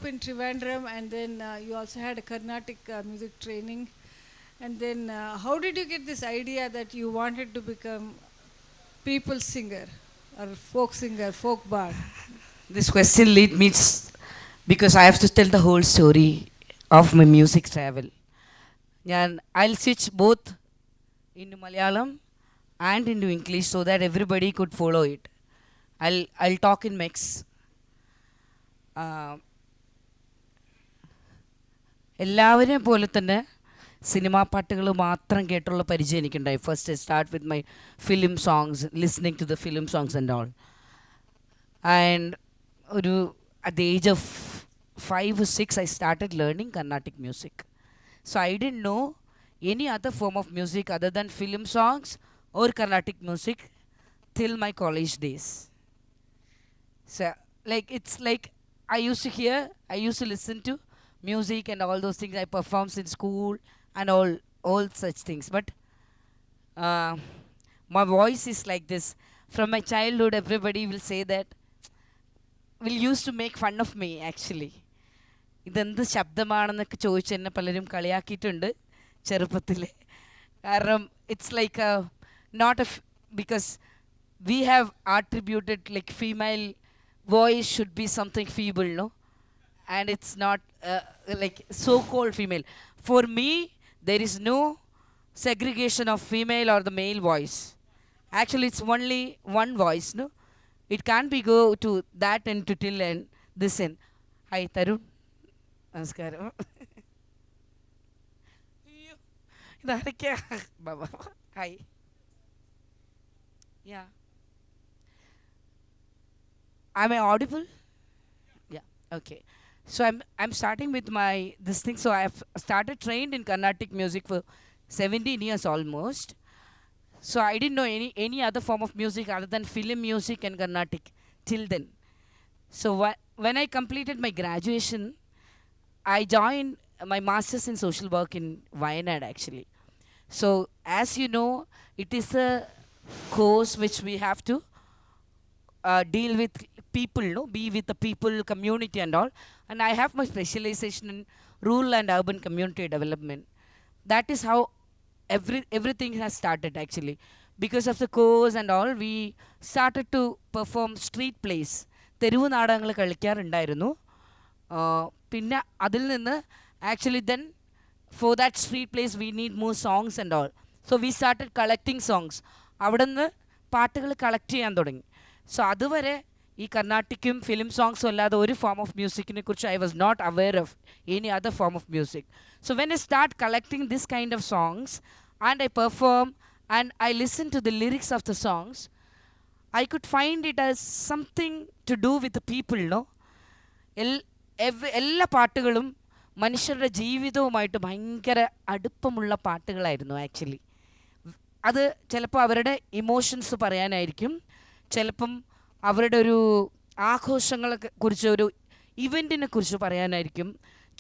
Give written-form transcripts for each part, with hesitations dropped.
up in Trivandrum, and then you also had a Carnatic music training. And then, how did you get this idea that you wanted to become people singer or folk singer, folk bard? This question lead me because I have to tell the whole story of my music travel. I'll switch both into Malayalam and into English so that everybody could follow it. I'll talk in mix. എല്ലാവരെയും പോലെ തന്നെ cinema പാട്ടുകൾ മാത്രം കേട്ടുള്ള പരിചയം എനിക്കുണ്ടായി. First I start with my film songs, listening to the film songs and all. And ഒരു at the age of 5 or 6 I started learning Carnatic music. So I didn't know any other form of music other than film songs or Carnatic music till my college days. So like it's like I used to listen to music and all those things. I performed in school and all such things. But uh, my voice is like this. From my childhood, everybody will say that will used to make fun of me actually. ഇതെന്ത് ശബ്ദമാണെന്നൊക്കെ ചോദിച്ച് എന്നെ പലരും കളിയാക്കിയിട്ടുണ്ട് ചെറുപ്പത്തിൽ. കാരണം it's like not a because we have attributed like female voice should be something feeble, no? And it's not like so called female. For me, there is no segregation of female or the male voice. Actually, it's only one voice, no? It can't be go to that end to till end, this end. Hi, Tarun. Namaskaram. ഇതാരൊക്കെയാ? Baba. Hi. Yeah. Am I audible? Yeah. Okay. So I'm starting with my this thing. So I have started trained in Carnatic music for 17 years almost. So I didn't know any other form of music other than film music and Carnatic till then. So when I completed my graduation, I joined my master's in social work in Wayanad actually. So as you know, it is a course which we have to deal with people, no? Be with the people, community and all. And I have my specialization in rural and urban community development. That is how everything has started actually. Because of the course and all, we started to perform street plays. തെരുവ് നാടകങ്ങൾ കളിക്കാറുണ്ടായിരുന്നു. പിന്നെ അതിൽ നിന്ന് actually then for that street plays we need more songs and all. So we started collecting songs. അവിടെ നിന്ന് പാട്ടുകൾ collect ചെയ്യാൻ തുടങ്ങി. സോ അതുവരെ ഈ കർണാട്ടിക്കും ഫിലിം സോങ്സും അല്ലാതെ ഒരു ഫോം ഓഫ് മ്യൂസിക്കിനെ കുറിച്ച് I was not aware of any other form of music. So when I start collecting this kind of songs and I perform and I listen to the lyrics of the songs, I could find it as something to do with the people, no? എല്ലാ പാട്ടുകളും മനുഷ്യരുടെ ജീവിതവുമായിട്ട് ഭയങ്കര അടുപ്പമുള്ള പാട്ടുകളായിരുന്നു actually. അത് ചിലപ്പോൾ അവരുടെ emotions പറയാനായിരിക്കും, ചിലപ്പം അവരുടെ ഒരു ആഘോഷങ്ങളെ കുറിച്ച്, ഒരു ഇവൻറ്റിനെ കുറിച്ച് പറയാനായിരിക്കും,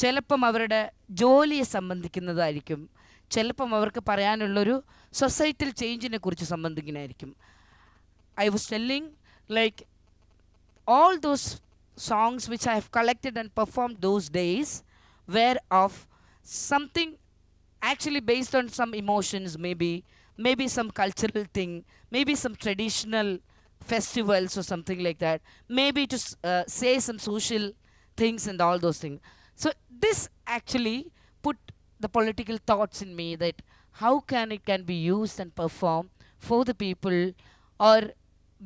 ചിലപ്പം അവരുടെ ജോലിയെ സംബന്ധിക്കുന്നതായിരിക്കും, ചിലപ്പം അവർക്ക് പറയാനുള്ളൊരു സൊസൈറ്റൽ ചേഞ്ചിനെ കുറിച്ച് സംബന്ധിക്കുന്നതായിരിക്കും. I was telling like all those songs which I have collected and performed those days were of something actually based on some emotions, maybe some cultural thing, maybe some traditional festivals or something like that, maybe to say some social things and all those things. So this actually put the political thoughts in me that how can be used and performed for the people, or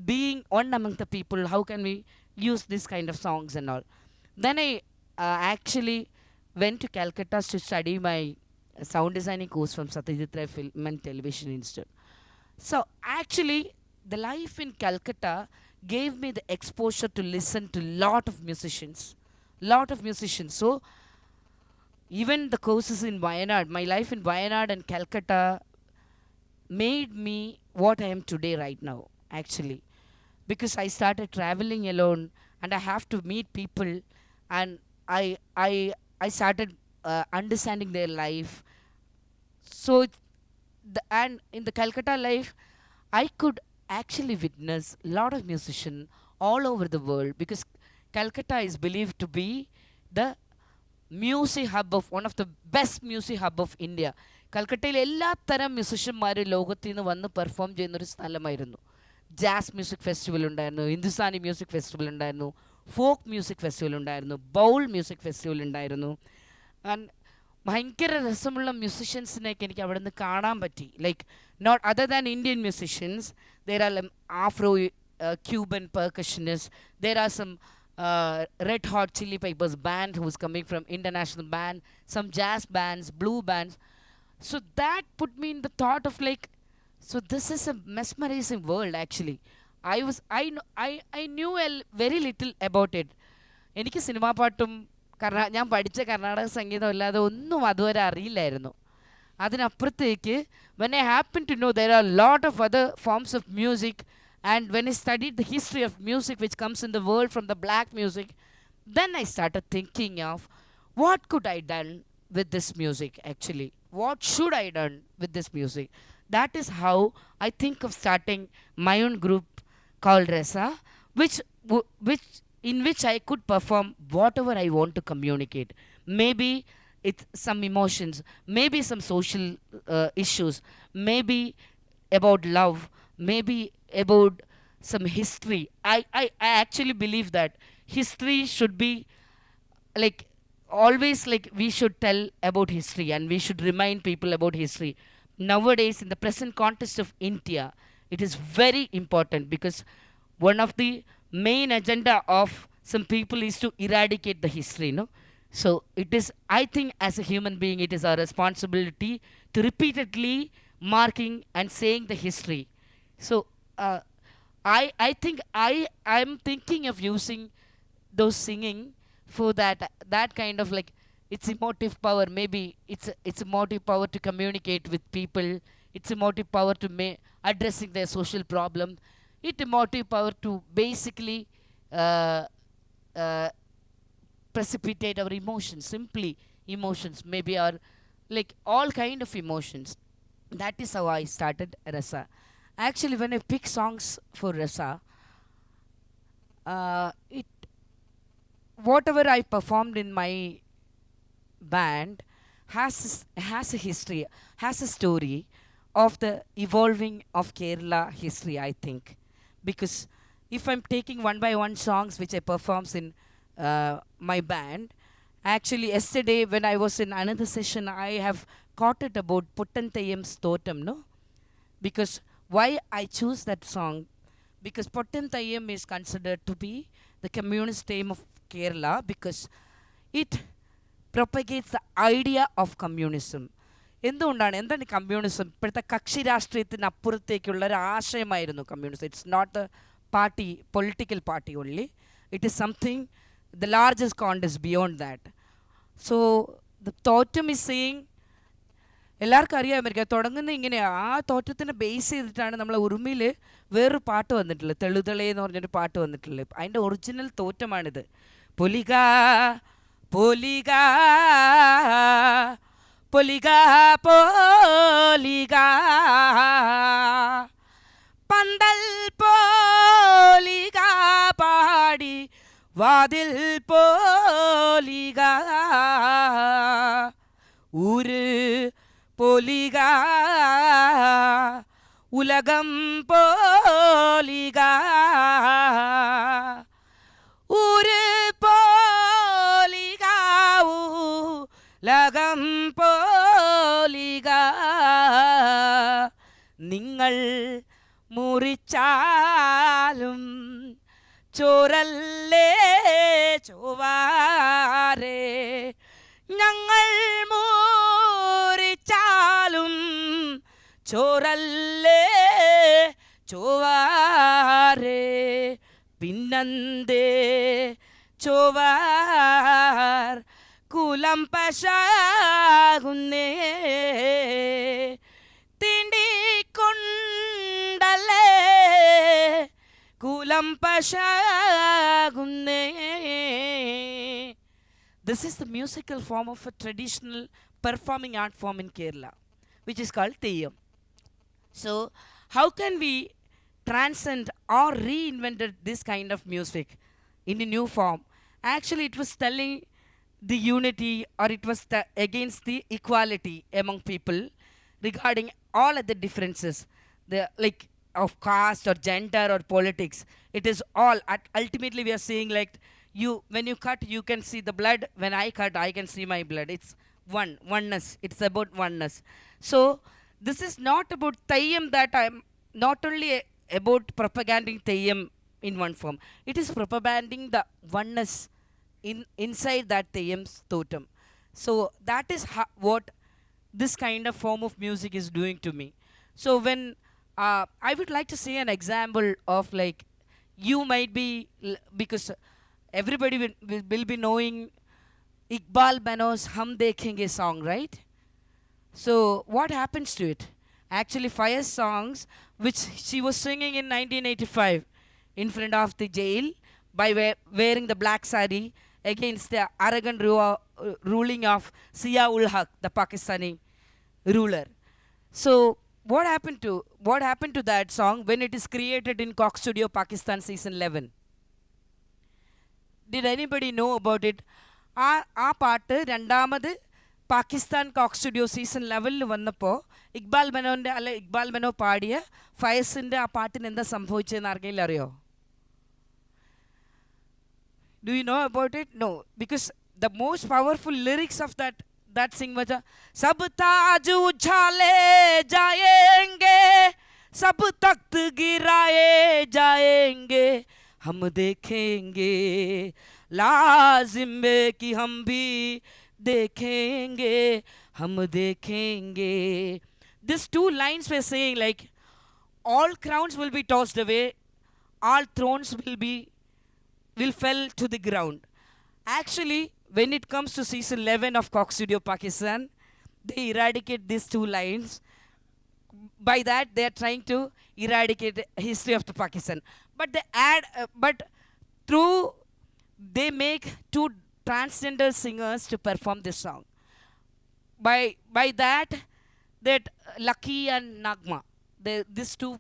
being one among the people, how can we use this kind of songs and all. Then I actually went to Calcutta to study my sound designing course from Sateesh Film and Television Institute. So actually the life in Calcutta gave me the exposure to listen to lot of musicians. So even the courses in Wayanad, my life in Wayanad and Calcutta made me what I am today right now actually, because I started traveling alone and I have to meet people, and I started understanding their life. So and in the Calcutta life I could actually witness a lot of musicians all over the world, because Calcutta is believed to be the music hub of one of the best music hub of India. കൽക്കട്ടയിൽ എല്ലാ തരം മ്യൂസിഷ്യന്മാരും ലോകത്തിൽ നിന്ന് വന്ന് perform ചെയ്യുന്നൊരു സ്ഥലമായിരുന്നു. Jazz music festival ഉണ്ടായിരുന്നു, Hindustani music festival ഉണ്ടായിരുന്നു, ഫോക്ക് മ്യൂസിക് ഫെസ്റ്റിവൽ ഉണ്ടായിരുന്നു, ബൗൾ മ്യൂസിക് ഫെസ്റ്റിവൽ ഉണ്ടായിരുന്നു. ആൻഡ് ഭയങ്കര രസമുള്ള മ്യൂസിഷ്യൻസിനെയൊക്കെ എനിക്ക് അവിടെ നിന്ന് കാണാൻ പറ്റി. Like not other than Indian musicians, there are Afro Cuban percussionist, there are some Red Hot Chili Peppers band who's coming from international band, some jazz bands, blue bands. So that put me in the thought of like, so this is a mesmerizing world actually. I knew very little about it. എനിക്ക് cinema പാട്ടും ഞാൻ പഠിച്ച കർണാടക സംഗീതം അല്ലാതെ ഒന്നും അതുവരെ അറിയില്ലായിരുന്നു. അതിനപ്പുറത്തേക്ക് when I happened to know there are a lot of other forms of music, and when I studied the history of music which comes in the world from the black music, then I started thinking of what could I done with this music actually? What should I done with this music? That is how I think of starting my own group called Resa, which in which I could perform whatever I want to communicate. Maybe it's some emotions, maybe some social issues, maybe about love, maybe about some history. I actually believe that history should be like always, like we should tell about history and we should remind people about history. Nowadays in the present context of India, it is very important because one of the main agenda of some people is to eradicate the history, no? So it is, I think as a human being, it is our responsibility to repeatedly marking and saying the history. So I think I'm thinking of using those singing for that kind of like, it's emotive power. Maybe it's emotive power to communicate with people. It's emotive power to addressing their social problem. It emotive power to basically uh, uh, precipitate our emotions. Simply emotions, maybe our like all kind of emotions. That is how I started Rasa. Actually, when I pick songs for Rasa, it whatever I performed in my band has a history, has a story of the evolving of Kerala history, I think. Because if I'm taking one by one songs which I performs in my band, actually yesterday when I was in another session, I have caught it about Puttantayam's Totem, no? Because why I choose that song? Because Puttantayam is considered to be the communist aim of Kerala because it propagates the idea of communism. എന്താണ് communism? ഇപ്പോഴത്തെ കക്ഷി രാഷ്ട്രീയത്തിന് അപ്പുറത്തേക്കുള്ള ഒരു ആശയമായിരുന്നു communism. It's not a party, political party only. It is something, the largest contest beyond that. So the തോറ്റം is saying, എല്ലാവർക്കും അറിയാമായിരിക്കും തുടങ്ങുന്ന ഇങ്ങനെയാണ്. ആ തോറ്റത്തിനെ ബേസ് ചെയ്തിട്ടാണ് നമ്മളെ ഉറുമിയിൽ വേറൊരു പാട്ട് വന്നിട്ടുള്ളത്, തെളുതളേ എന്ന് പറഞ്ഞൊരു പാട്ട് വന്നിട്ടുള്ളത്. അതിൻ്റെ ഒറിജിനൽ തോറ്റമാണിത്. പൊലിക പൊലിക പൊലിക പോലിക പന്തൽ പോലിക പാടി വാതിൽ പോലിക ഊര് പോലിക ഉലകം പോലിക ഊര് പോലിക ഉലകം പോലിക നിങ്ങൾ മുറിച്ചാലും ചോരല്ലേ ചൊവ്വാരേ, ഞങ്ങൾ മുറിച്ചാലും ചോരല്ലേ ചൊവ്വാരേ, പിന്നന്തേ ചൊവ്വാർ കുലം പശാകുന്നേ, തിണ്ടിക്കൊണ്ടല്ലേ കുലം പശാകുന്നേ. This is the musical form of a traditional performing art form in Kerala, which is called Theyyam. So, how can we transcend or reinvent this kind of music in a new form? Actually, it was telling the unity, or it was against the equality among people regarding all other differences, the like of caste or gender or politics. It is all ultimately we are seeing like, you when you cut you can see the blood, when I cut I can see my blood. It's oneness, it's about oneness. So this is not about Theyyam, that I'm not only about propaganding Theyyam in one form, it is propaganding the oneness inside that Theyyam's totem. So that is what this kind of form of music is doing to me. So when I would like to say an example of like, you might be because everybody will be knowing Iqbal Bano's Hum Dekhenge song, right? So what happens to it? Actually, fire songs which she was singing in 1985 in front of the jail by wearing the black sari against the arrogant ruling of Zia ul Haq, the Pakistani ruler. So what happened to that song when it is created in Cox Studio Pakistan season 11? Did anybody know about it? ആ പാട്ട് രണ്ടാമത് Pakistan Cox studio season 11 വന്നപ്പോൾ ഇക്ബാൽ മനോ പാടിയ ഫയസിൻ്റെ ആ പാട്ടിന് എന്താ സംഭവിച്ചതെന്ന് ആർക്കെങ്കിലും അറിയോ? Do you know about it? No, because the most powerful lyrics of that sing was sab taaj uchhale jayenge, sab takht giraye jayenge, hum dekhenge लाजिम है कि हम भी देखेंगे, हम देखेंगे. These two lines were saying like, all crowns will be tossed away, all thrones will fell to the ground. Actually, when it comes to season 11 of Cox Studio Pakistan, they eradicate these two lines. By that, they are trying to eradicate the history of the Pakistan. But they add, but through they make two transgender singers to perform this song. By that Lucky and Nagma, these two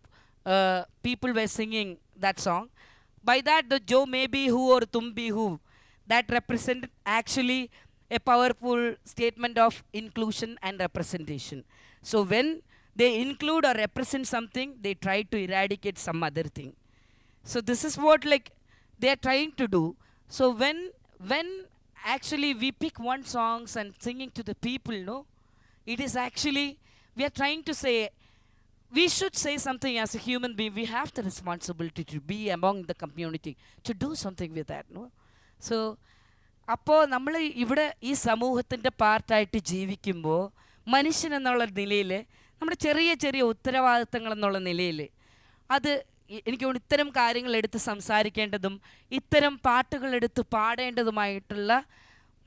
people were singing that song. By that, the Jo May Be Who or Tum Be Who, that represented actually a powerful statement of inclusion and representation. So when they include or represent something, they try to eradicate some other thing. So this is what like they are trying to do. So when actually we pick one songs and singing to the people, no, it is actually we are trying to say, we should say something as a human being. We have the responsibility to be among the community, to do something with that, no? So അപ്പോൾ നമ്മൾ ഇവിടെ ഈ സമൂഹത്തിൻ്റെ പാർട്ടായിട്ട് ജീവിക്കുമ്പോൾ മനുഷ്യൻ എന്നുള്ള നിലയിൽ നമ്മുടെ ചെറിയ ചെറിയ ഉത്തരവാദിത്തങ്ങൾ എന്നുള്ള നിലയിൽ അത് എനിക്ക് തോന്നുന്നു ഇത്തരം കാര്യങ്ങൾ എടുത്ത് സംസാരിക്കേണ്ടതും ഇത്തരം പാട്ടുകൾ എടുത്ത് പാടേണ്ടതുമായിട്ടുള്ള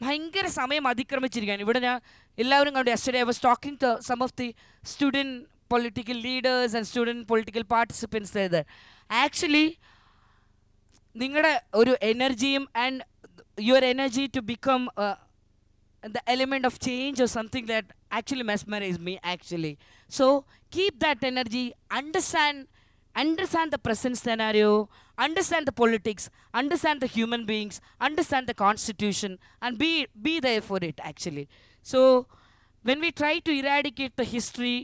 ഭയങ്കര സമയം അതിക്രമിച്ചിരിക്കുകയാണ്. ഇവിടെ ഞാൻ എല്ലാവരും കണ്ടു, yesterday I was talking to some of the student political leaders and student political participants there. Actually നിങ്ങളുടെ ഒരു എനർജിയും and your energy to become the element of change or something that actually mesmerized me actually. So keep that energy, understand the present scenario, understand the politics, understand the human beings, understand the constitution, and be there for it actually. So when we try to eradicate the history,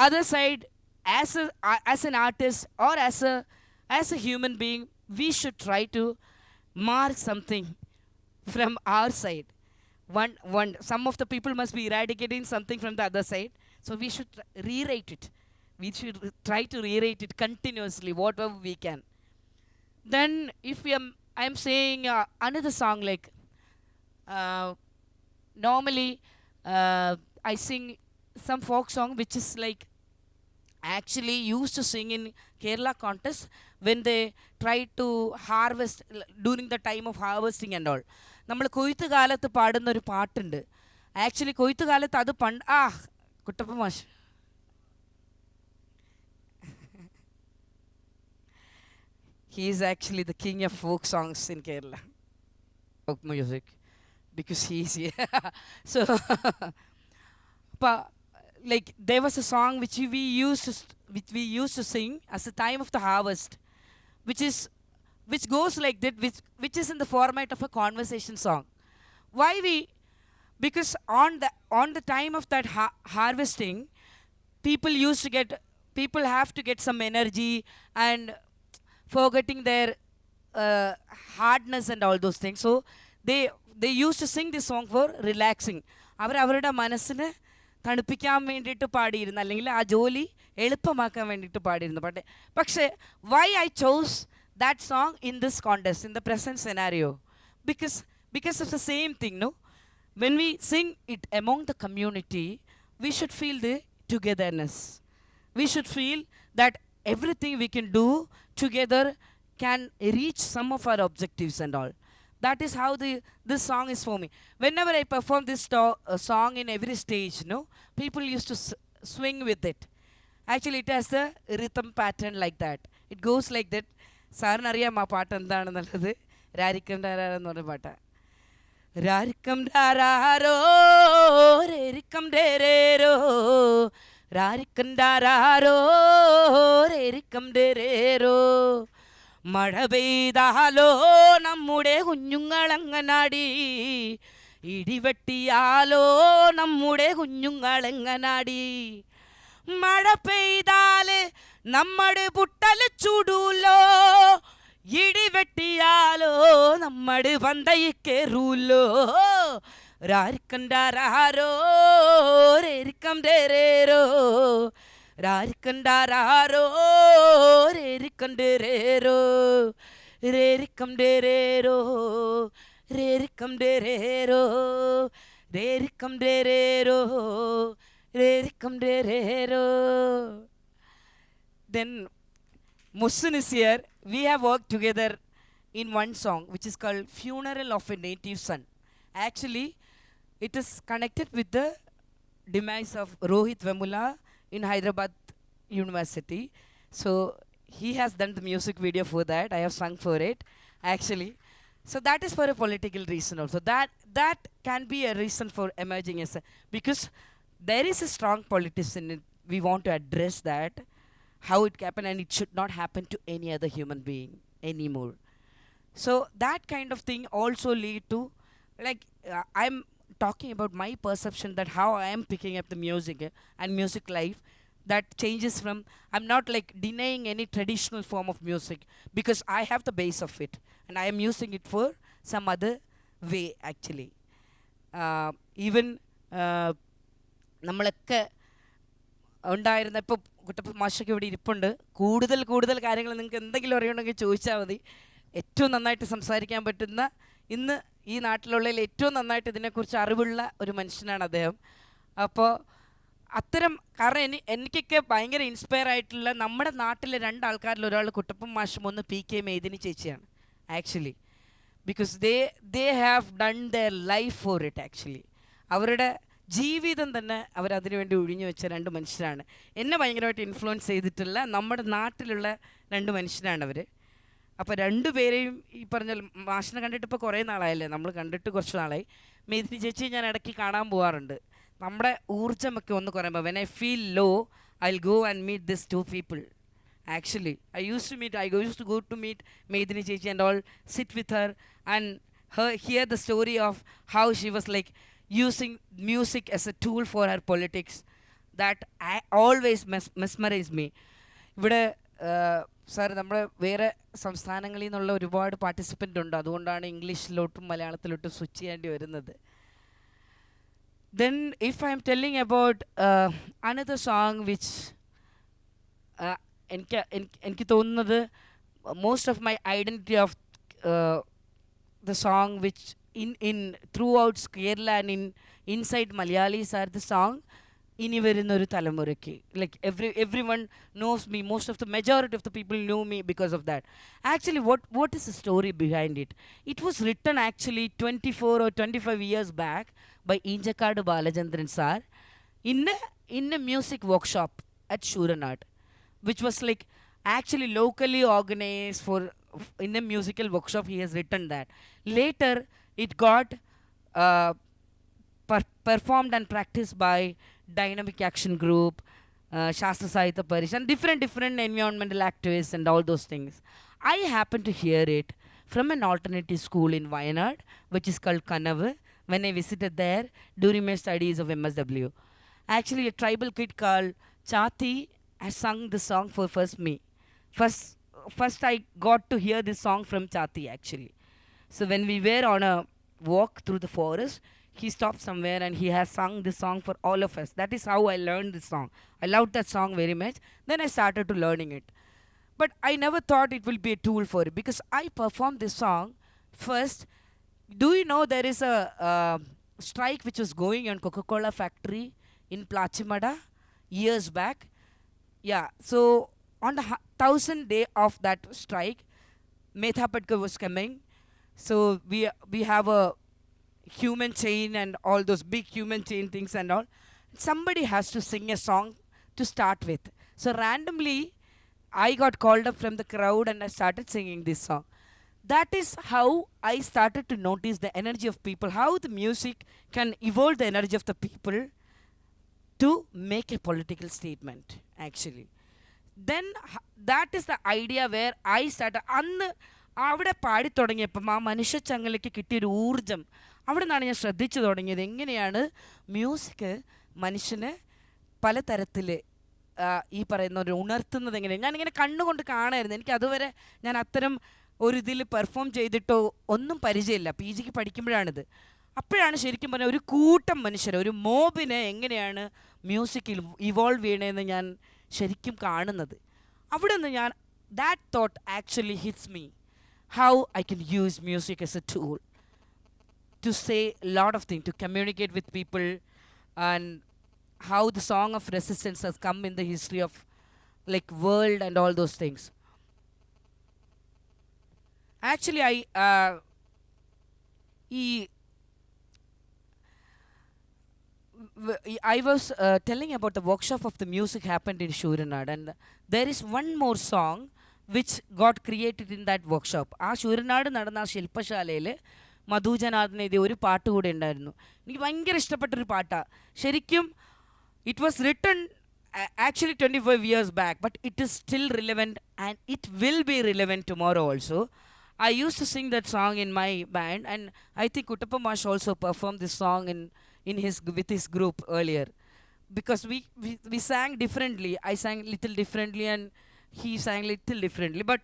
other side, as an artist or as a human being, we should try to mark something from our side. Some of the people must be eradicating something from the other side, so we should rewrite it. We should try to rewrite it continuously, whatever we can. Then if I am saying another song like normally I sing some folk song which is like actually used to sing in Kerala contest when they try to harvest during the time of harvesting and all. നമ്മൾ കൊയ്ത്ത് കാലത്ത് പാടുന്നൊരു പാട്ടുണ്ട്. Actually കൊയ്ത്ത് കാലത്ത് അത് കുട്ടപ്പ മാഷ് he is actually the king of folk songs in Kerala, folk music, because he is here. So like there was a song which we used to sing as the time of the harvest, which goes like that, which is in the format of a conversation song. why we, because on the time of that harvesting, people used to get, people have to get some energy and forgetting their uh, hardness and all those things. So they they used to sing this song for relaxing. അവർ അവരുടെ മനസ്സിനെ തണുപ്പിക്കാൻ വേണ്ടിയിട്ട് പാടിയിരുന്നു, അല്ലെങ്കിൽ ആ ജോലി എളുപ്പമാക്കാൻ വേണ്ടിയിട്ട് പാടിയിരുന്നു. പക്ഷേ why I chose that song in this contest, in the present scenario, because of the same thing, no, when we sing it among the community, we should feel the togetherness. We should feel that everything we can do together can reach some of our objectives and all. That is how this song is for me. Whenever I perform this song in every stage, no, people used to swing with it. Actually, it has a rhythm pattern like that. It goes like that. സാറിനറിയാം ആ പാട്ട് എന്താണെന്നുള്ളത്. രാരിക്കം ഡാരാരെന്ന് പറഞ്ഞ പാട്ടാണ്. രാരിക്കം ഡാരാരോ രേരിക്കം ഡേരേരോ, രാരിക്കം ഡാരാരോ രേരിക്കം ഡേരേരോ. മഴ പെയ്താലോ നമ്മുടെ കുഞ്ഞുങ്ങളെങ്ങനാടി, ഇടിവെട്ടിയാലോ നമ്മുടെ കുഞ്ഞുങ്ങളെങ്ങനാടി. മഴ പെയ്താല് നമ്മുടെ പുട്ടല് ചുടൂലോ, ഇടിവെട്ടിയാലോ നമ്മുടെ പന്തയിൽ കയറൂലോ. രാരിക്കണ്ടാരോ രേരിക്കം ഡേരേരോ, രാരിക്കണ്ടാരോ രേരിക്കം ഡേരേരോ, രേരിക്കം ഡേരേരോ, രേരിക്കം ഡേരേരോ, രേരിക്കം ഡേരേരോ, രേരിക്കം ഡേരേരോ. Then Musun is here. We have worked together in one song which is called Funeral of a Native Son. Actually, it is connected with the demise of Rohit Vemula in Hyderabad University. So he has done the music video for that. I have sung for it, actually. So that is for a political reason also. That can be a reason for emerging as a, because there is a strong politics in it. We want to address that, how it happened, and it should not happen to any other human being anymore. So that kind of thing also lead to, like, I'm talking about my perception that how I am picking up the music and music life, that changes from, I'm not like denying any traditional form of music, because I have the base of it and I am using it for some other way actually. Even നമ്മളൊക്കെ ഉണ്ടായിരുന്ന, ഇപ്പോൾ കുട്ടപ്പ മാഷൊക്കെ ഇവിടെ ഇരിപ്പുണ്ട്, കൂടുതൽ കാര്യങ്ങൾ നിങ്ങൾക്ക് എന്തെങ്കിലും അറിയണമെങ്കിൽ ചോദിച്ചാൽ മതി. ഏറ്റവും നന്നായിട്ട് സംസാരിക്കാൻ പറ്റുന്ന, ഇന്ന് ഈ നാട്ടിലുള്ളതിൽ ഏറ്റവും നന്നായിട്ട് ഇതിനെക്കുറിച്ച് അറിവുള്ള ഒരു മനുഷ്യനാണ് അദ്ദേഹം. അപ്പോൾ അത്തരം, കാരണം എനിക്കൊക്കെ ഭയങ്കര ഇൻസ്പയർ ആയിട്ടുള്ള നമ്മുടെ നാട്ടിലെ രണ്ടാൾക്കാരിൽ ഒരാൾ കുട്ടപ്പൻ മാഷും, ഒന്ന് പി കെ മേദിനി ചേച്ചിയാണ് actually. Because they have done their life for it actually. അവരുടെ ജീവിതം തന്നെ അവരതിനു വേണ്ടി ഒഴിഞ്ഞു വെച്ച രണ്ട് മനുഷ്യരാണ്. എന്നെ ഭയങ്കരമായിട്ട് ഇൻഫ്ലുവൻസ് ചെയ്തിട്ടുള്ള നമ്മുടെ നാട്ടിലുള്ള രണ്ട് മനുഷ്യരാണ് അവർ. അപ്പോൾ രണ്ടുപേരെയും ഈ പറഞ്ഞ, മാഷിനെ കണ്ടിട്ട് ഇപ്പോൾ കുറേ നാളായല്ലേ, നമ്മൾ കണ്ടിട്ട് കുറച്ച് നാളായി. മേദിനി ചേച്ചി ഞാൻ ഇടയ്ക്ക് കാണാൻ പോകാറുണ്ട്. നമ്മുടെ ഊർജ്ജമൊക്കെ ഒന്ന് കുറയുമ്പോൾ, when I feel low, I will go and meet this two people. Actually, I used to go to meet Medini Chechi and all, sit with her and hear the story of how she was like using music as a tool for her politics. That always mesmerized me. ഇവിടെ sir, നമ്മുടെ വേറെ സംസ്ഥാനങ്ങളിൽ നിന്നുള്ള ഒരുപാട് participant ഉണ്ട്, അതുകൊണ്ടാണ് ഇംഗ്ലീഷിലോട്ടും മലയാളത്തിലോട്ടും switch ചെയ്യേണ്ടി വരുന്നത്. Then if I am telling about another song which എനിക്ക് തോന്നുന്നത്, most of my identity of the song which in throughout Kerala and inside Malayalis are the song ഇനി വരുന്നൊരു തലമുറയ്ക്ക്, like everyone knows me, most of the majority of the people know me because of that. Actually, what is the story behind it? It was written actually 24 or 25 years back by Injakadu Balachandran sir in a music workshop at Shuranat, which was like actually locally organized for in a musical workshop. He has written that. Later it got performed and practiced by Dynamic Action Group, Shastra Sahitya Parish, and different environmental activists and all those things. I happened to hear it from an alternative school in Wayanad, which is called Kanavu, when I visited there during my studies of MSW. Actually, a tribal kid called Chati has sung the song for first me. First, first I got to hear this song from Chati actually. So when we were on a walk through the forest, he stopped somewhere and he has sung this song for all of us. That is how I learned this song. I loved that song very much. Then I started to learning it. But I never thought it will be a tool for it because I performed this song first. Do you know there is a strike which was going on Coca-Cola factory in Plachimada years back? Yeah, so on the 1000th day of that strike, Metha Patkar was coming. So we have a human chain and all those big human chain things and all. Somebody has to sing a song to start with. So randomly, I got called up from the crowd and I started singing this song. That is how I started to notice the energy of people, how the music can evolve the energy of the people to make a political statement, actually. Then that is the idea where I started. അന്ന് അവിടെ പാടി തുടങ്ങിയപ്പം ആ മനുഷ്യ ചങ്ങലയ്ക്ക് കിട്ടിയൊരു ഊർജം അവിടെ നിന്നാണ് ഞാൻ ശ്രദ്ധിച്ചു തുടങ്ങിയത് എങ്ങനെയാണ് മ്യൂസിക് മനുഷ്യന് പലതരത്തിൽ ഈ പറയുന്ന ഒരു ഉണർത്തുന്നത് എങ്ങനെയാണ്. ഞാനിങ്ങനെ കണ്ണുകൊണ്ട് കാണായിരുന്നു. എനിക്ക് അതുവരെ ഞാൻ അത്തരം ഒരു ഇതിൽ പെർഫോം ചെയ്തിട്ടോ ഒന്നും പരിചയമില്ല. പി ജിക്ക് പഠിക്കുമ്പോഴാണിത്. അപ്പോഴാണ് ശരിക്കും പറഞ്ഞാൽ ഒരു കൂട്ടം മനുഷ്യരെ, ഒരു മോബിനെ എങ്ങനെയാണ് മ്യൂസിക്കിൽ ഇവോൾവ് ചെയ്യണതെന്ന് ഞാൻ ശരിക്കും കാണുന്നത്. അവിടെ നിന്ന് ഞാൻ that thought actually hits me, how I can use music as a tool to say a lot of things, to communicate with people, and how the song of resistance has come in the history of like world and all those things. Actually I was telling about the workshop of the music happened in Shuranad, and there is one more song which got created in that workshop. ആ ശൂരനാട് നടന്ന ആ ശില്പശാലയിൽ മധുജനാഥിന് എഴുതിയ ഒരു പാട്ട് കൂടെ ഉണ്ടായിരുന്നു. എനിക്ക് ഭയങ്കര ഇഷ്ടപ്പെട്ടൊരു പാട്ടാണ്. ശരിക്കും it was written actually 25 years back, but it is still relevant and it will be relevant tomorrow also. I used to sing that song in my band, and I think Kuttappa Mash also performed this song in his with his group earlier, because we sang differently. I sang little differently and he sang little differently, but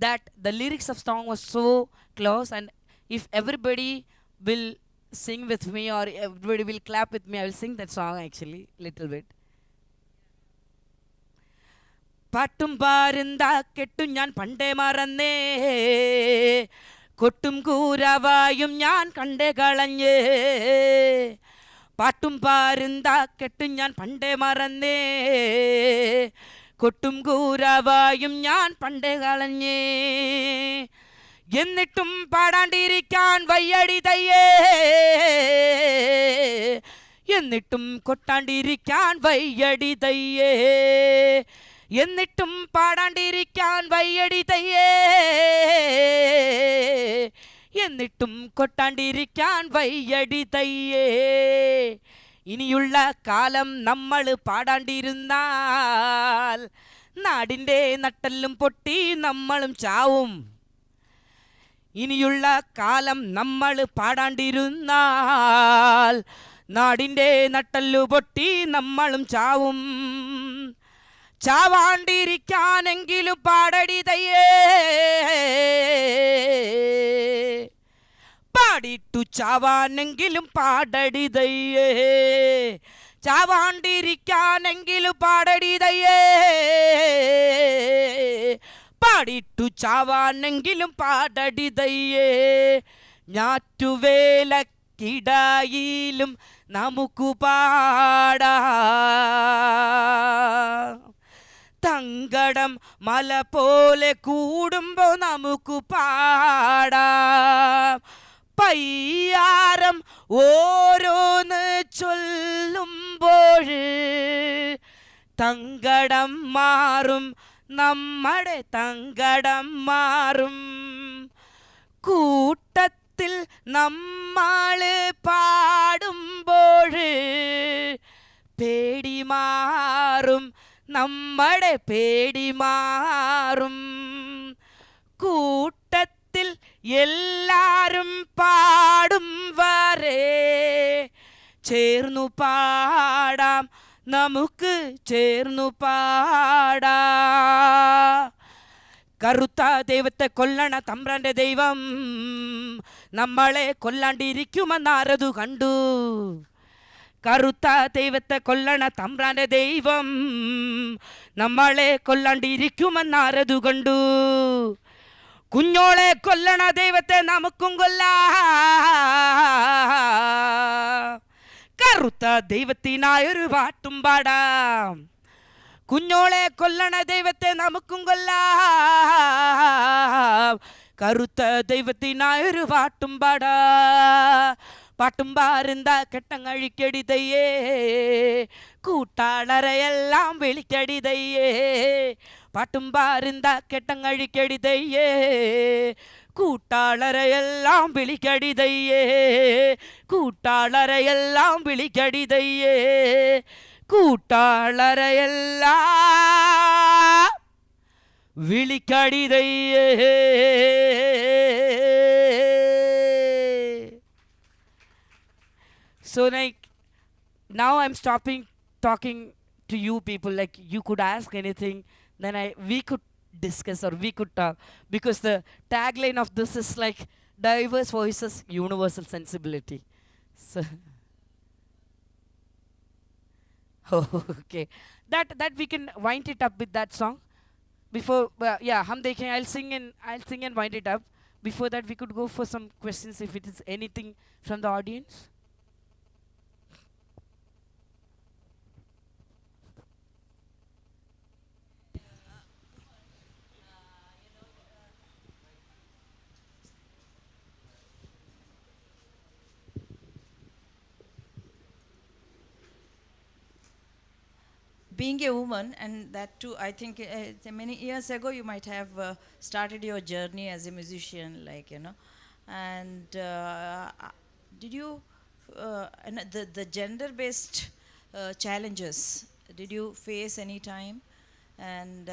that the lyrics of song was so close. And if everybody will sing with me or everybody will clap with me, I will sing that song actually little bit. പാട്ടും പാരുന്താ കെട്ടും ഞാൻ പണ്ടേ മറന്നേ, കൊട്ടും കൂരവായും ഞാൻ കണ്ടേ കളഞ്ഞേ. പാട്ടും പാരുന്താ കെട്ടും ഞാൻ പണ്ടേ മറന്നേ, കൊട്ടും കൂരവായും ഞാൻ പണ്ടേ കളഞ്ഞേ. എന്നിട്ടും പാടാണ്ടിരിക്കാൻ വയ്യടി തയ്യേ, എന്നിട്ടും കൊട്ടാണ്ടിരിക്കാൻ വയ്യടി തയ്യേ, എന്നിട്ടും പാടാണ്ടിരിക്കാൻ വയ്യടി തയ്യേ, എന്നിട്ടും കൊട്ടാണ്ടിരിക്കാൻ വയ്യടി തയ്യേ. ഇനിയുള്ള കാലം നമ്മൾ പാടാണ്ടിരുന്നാൽ നാടിൻ്റെ നട്ടെല്ലും പൊട്ടി നമ്മളും ചാവും. ഇനിയുള്ള കാലം നമ്മൾ പാടാണ്ടിരുന്നാൽ നാടിൻ്റെ നട്ടെല്ലു പൊട്ടി നമ്മളും ചാവും. ചാവാണ്ടിരിക്കാനെങ്കിലും പാടടി തയ്യേ, പാടിട്ടു ചാവാനെങ്കിലും പാടടി തയ്യേ, ചാവാണ്ടിരിക്കാനെങ്കിലും പാടടി തയ്യേ, പാടിട്ടു ചാവാനെങ്കിലും പാടടി തയ്യേ. ഞാറ്റുവേലക്കിടയിലും നമുക്കു പാടാം, തങ്കടം മല പോലെ കൂടുമ്പോ നമുക്ക് പാടാം. പയ്യാരം ഓരോന്ന് ചൊല്ലുമ്പോൾ തങ്കടം മാറും, നമ്മുടെ തങ്കടം മാറും. കൂട്ടത്തിൽ നമ്മൾ പാടുമ്പോൾ പേടി മാറും, നമ്മുടെ പേടി മാറും. കൂട്ടത്തിൽ എല്ലാരും പാടും വരെ ചേർന്നു പാടാം, നമുക്ക് ചേർന്നു പാടാം. കറുത്ത ദൈവത്തെ കൊല്ലണ തമ്പ്രാന്റെ ദൈവം നമ്മളെ കൊല്ലാണ്ടിരിക്കുമെന്നാരതു കണ്ടു. കറുത്ത ദൈവത്തെ കൊല്ലണ തമ്പ്രാന്റെ ദൈവം നമ്മളെ കൊല്ലാണ്ടിരിക്കുമെന്നാരതു കണ്ടു. കുഞ്ഞോളെ കൊല്ലണ ദൈവത്തെ നമുക്കും കൊല്ലാം, കറുത്ത ദൈവത്തിനായൊരു പാട്ടും പാടാം. കുഞ്ഞോളെ കൊല്ലണ ദൈവത്തെ നമുക്കും കൊല്ലാം, കറുത്ത ദൈവത്തിനായൊരു പാട്ടും പാടാം. പാട്ടും പാരുന്ത കെട്ടങ്ങഴിക്കടി തയ്യേ, കൂട്ടാളരെയെല്ലാം വിളിക്കടി തയ്യേ. പാട്ടും പാരുന്ത കെട്ടങ്ങഴിക്കടി തയ്യേ, കൂട്ടാളരെയെല്ലാം വിളിക്കടി തയ്യേ. കൂട്ടാളരെയെല്ലാം വിളിക്കടി തയ്യേ. കൂട്ടാളരെയെല്ലാം വിളിക്കടി തയ്യേ. So like now I'm stopping talking to you people, like you could ask anything, then we could discuss or we could talk, because the tagline of this is like diverse voices, universal sensibility. So oh, okay, that we can wind it up with that song. Before yeah, hum dekhen, I'll sing and wind it up. Before that we could go for some questions if it is anything from the audience. Being a woman, and that too, I think many years ago you might have started your journey as a musician, like, and did you, and the gender-based challenges, did you face any time? And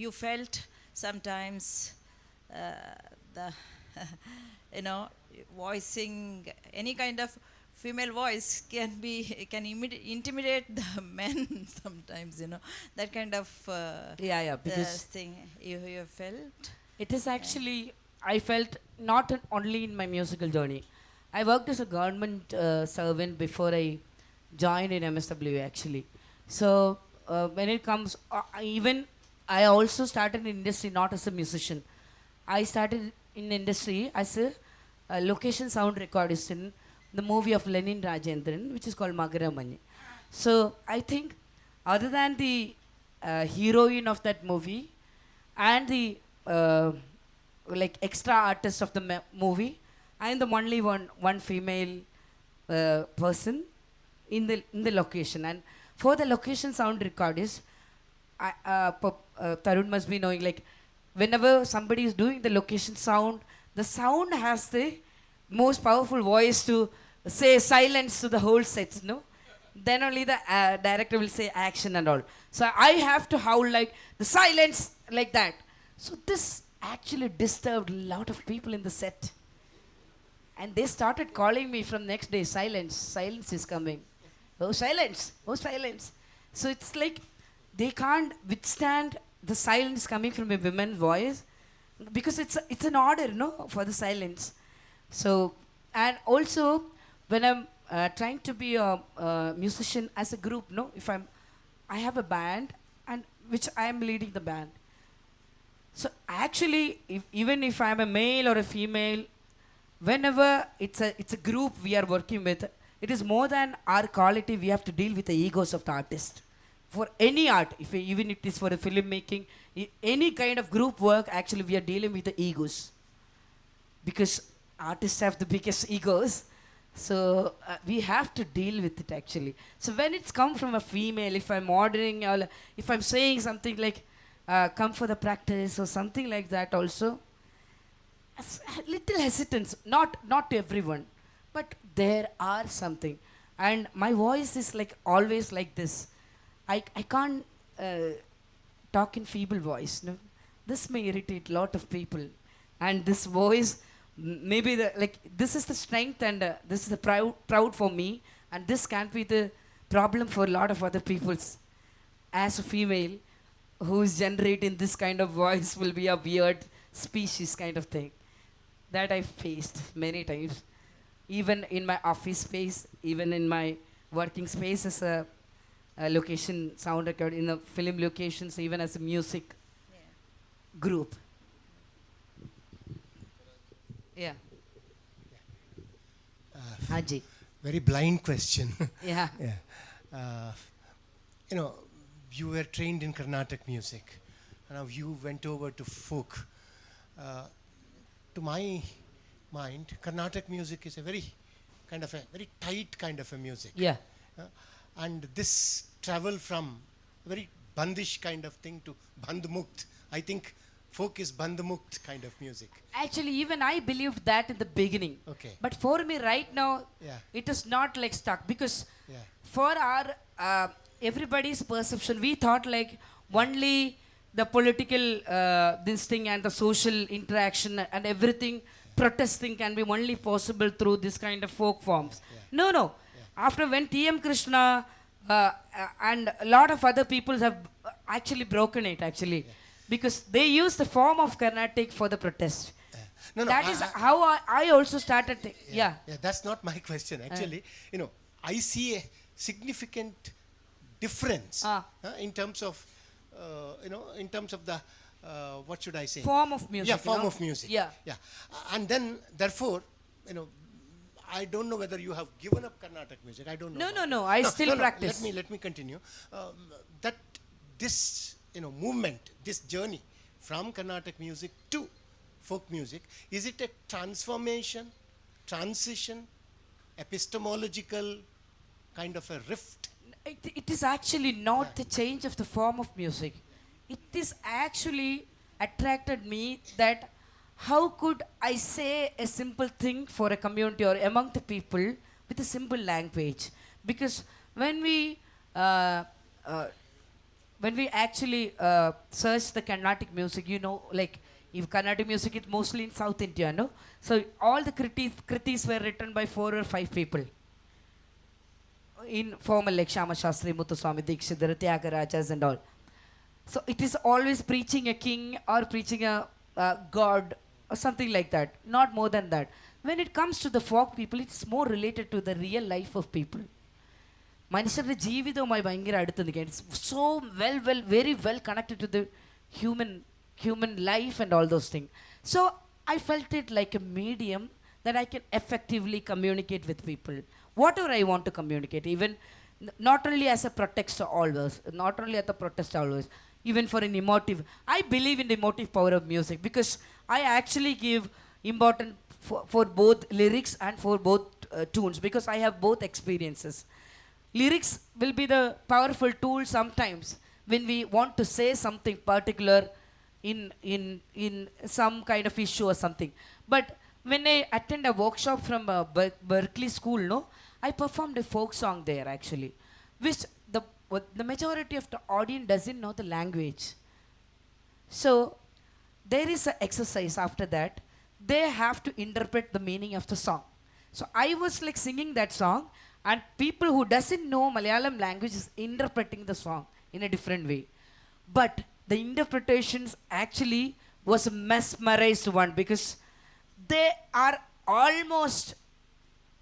you felt sometimes the, you know, voicing any kind of female voice can intimidate the men sometimes, that kind of Yeah, because thing you have felt. it is actually, I felt not only in my musical journey. I worked as a government servant before I joined in MSW actually. So when it comes, even I also started in industry not as a musician. I started in industry as a location sound recordist in the movie of Lenin Rajendran, which is called Magaramani. So I think, other than the heroine of that movie and the like extra artist of the movie, I am the only one female person in the location. And for the location sound recordist, Tarun must be knowing, like whenever somebody is doing the location sound, the sound has the most powerful voice to say silence to the whole set, no? Then only the director will say action and all. So I have to howl like the silence, like that. So this actually disturbed a lot of people in the set. And they started calling me from next day, silence, silence is coming. Oh, silence, oh, silence. So it's like they can't withstand the silence coming from a woman's voice, because it's an order, no, for the silence. So, and also when I'm trying to be a musician as a group, no, I have a band, and which I am leading the band. So actually, even if I'm a male or a female, whenever it's a group we are working with, it is more than our quality. We have to deal with the egos of the artist. For any art, even if it is for a filmmaking, any kind of group work, actually we are dealing with the egos, because artists have the biggest egos. So we have to deal with it actually. So when it's come from a female, if I'm ordering or if I'm saying something like come for the practice or something like that, also a little hesitance. Not to everyone, but there are something. And my voice is like always like this. I can't talk in feeble voice. No, this may irritate a lot of people. And this voice maybe this is the strength, and this is the proud for me, and this can't be the problem for a lot of other peoples. As a female who is generating this kind of voice will be a weird species kind of thing that I faced many times, even in my office space, even in my working space as a location sound record in the film locations, even as a music group. Yeah. Haji. Very blind question. Yeah. Yeah. Uh, you know, you were trained in Carnatic music, and now you went over to folk. To my mind, Carnatic music is a very tight kind of a music. Yeah. And this travel from a very bandish kind of thing to bandmukt. I think folk is bandmukt kind of music. Actually, even I believed that in the beginning. Okay. But for me right now, Yeah. it is not like stuck, because Yeah. for our everybody's perception, we thought like only the political this thing and the social interaction and everything, protesting can be only possible through this kind of folk forms. No, no. After when T.M. Krishna and a lot of other people have actually broken it, actually, because they use the form of Carnatic for the protest. No, That is how I also started. Yeah. Yeah, that's not my question. Actually, I see a significant difference in terms of, in terms of the, what should I say? Form of music. Yeah, form of music. Yeah. Yeah. And then, therefore, I don't know whether you have given up Carnatic music. I don't know. No, about no, it. no. I still practice. Let me continue. That this, movement, this journey from Carnatic music to folk music, is it a transformation, transition, epistemological kind of a rift? It is actually not the change of the form of music. It is actually attracted me that how could I say a simple thing for a community or among the people with a simple language? Because when we actually search the Carnatic music, like if Carnatic music is mostly in South India, no? So all the kritis were written by 4 or 5 people. In formal like Shama Shastri, Muthuswami Dikshidhar, Tyagarajas and all. So it is always preaching a king or preaching a god or something like that. Not more than that. When it comes to the folk people, it's more related to the real life of people. മനുഷ്യരുടെ ജീവിതവുമായി ഭയങ്കര അടുത്ത് നിൽക്കുക. It's so very well connected to the human life and all those things. So I felt it like a medium that I can effectively communicate with people. Whatever I want to communicate, even not only as a protest always, even for an emotive. I believe in the emotive power of music because I actually give importance for both lyrics and for both tunes because I have both experiences. Lyrics will be the powerful tool sometimes when we want to say something particular in some kind of issue or something. But when I attend a workshop from Berkeley School, I performed a folk song there actually, which the majority of the audience doesn't know the language. So there is an exercise after that. They have to interpret the meaning of the song. So I was like singing that song, and people who doesn't know Malayalam language is interpreting the song in a different way. But the interpretations actually was a mesmerized one because they are almost